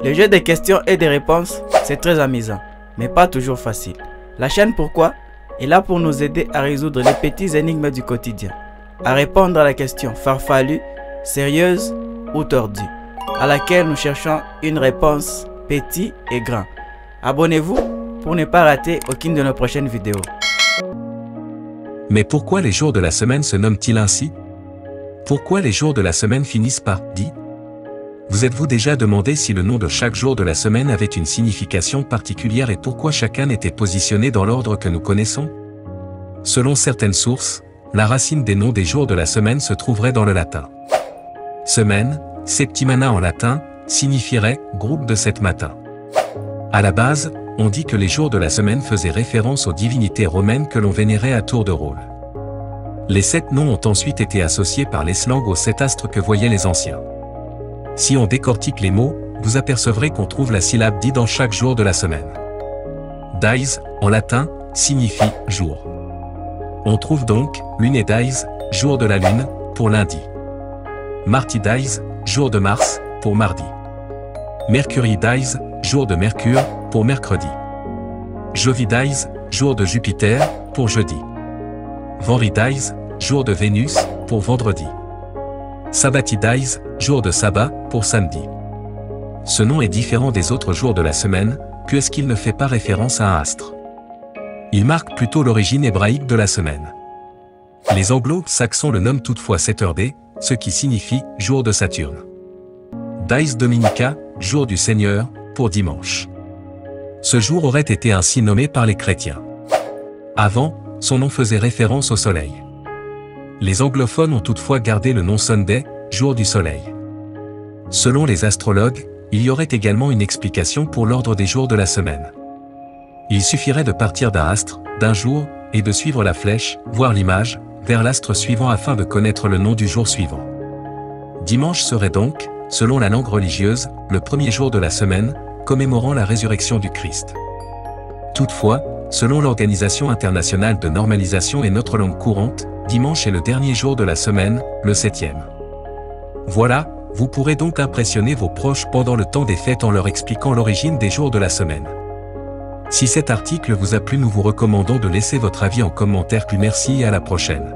Le jeu des questions et des réponses, c'est très amusant, mais pas toujours facile. La chaîne Pourquoi est là pour nous aider à résoudre les petites énigmes du quotidien, à répondre à la question farfelue, sérieuse ou tordue, à laquelle nous cherchons une réponse petit et grand. Abonnez-vous pour ne pas rater aucune de nos prochaines vidéos. Mais pourquoi les jours de la semaine se nomment-ils ainsi? Pourquoi les jours de la semaine finissent par « di » ? Vous êtes-vous déjà demandé si le nom de chaque jour de la semaine avait une signification particulière et pourquoi chacun était positionné dans l'ordre que nous connaissons? Selon certaines sources, la racine des noms des jours de la semaine se trouverait dans le latin. Semaine, septimana en latin, signifierait « groupe de 7 matins ». À la base, on dit que les jours de la semaine faisaient référence aux divinités romaines que l'on vénérait à tour de rôle. Les 7 noms ont ensuite été associés par les slangs aux 7 astres que voyaient les anciens. Si on décortique les mots, vous apercevrez qu'on trouve la syllabe di dans chaque jour de la semaine. Dies, en latin, signifie « jour ». On trouve donc « lune et dies », jour de la lune, pour lundi. Marti dies, jour de Mars, pour mardi. Mercury dies, jour de Mercure, pour mercredi. Jovi dies, jour de Jupiter, pour jeudi. Venri dies, jour de Vénus, pour vendredi. Sabbati dies, jour de sabbat, pour samedi. Ce nom est différent des autres jours de la semaine, puisqu'il ne fait pas référence à un astre. Il marque plutôt l'origine hébraïque de la semaine. Les anglo-saxons le nomment toutefois Saturday, ce qui signifie jour de Saturne. Dies Dominica, jour du Seigneur, pour dimanche. Ce jour aurait été ainsi nommé par les chrétiens. Avant, son nom faisait référence au soleil. Les anglophones ont toutefois gardé le nom Sunday, jour du soleil. Selon les astrologues, il y aurait également une explication pour l'ordre des jours de la semaine. Il suffirait de partir d'un astre, d'un jour, et de suivre la flèche, voire l'image, vers l'astre suivant afin de connaître le nom du jour suivant. Dimanche serait donc, selon la langue religieuse, le premier jour de la semaine, commémorant la résurrection du Christ. Toutefois, selon l'Organisation internationale de normalisation et notre langue courante, dimanche est le dernier jour de la semaine, le 7e. Voilà, vous pourrez donc impressionner vos proches pendant le temps des fêtes en leur expliquant l'origine des jours de la semaine. Si cet article vous a plu, nous vous recommandons de laisser votre avis en commentaire. Puis merci et à la prochaine.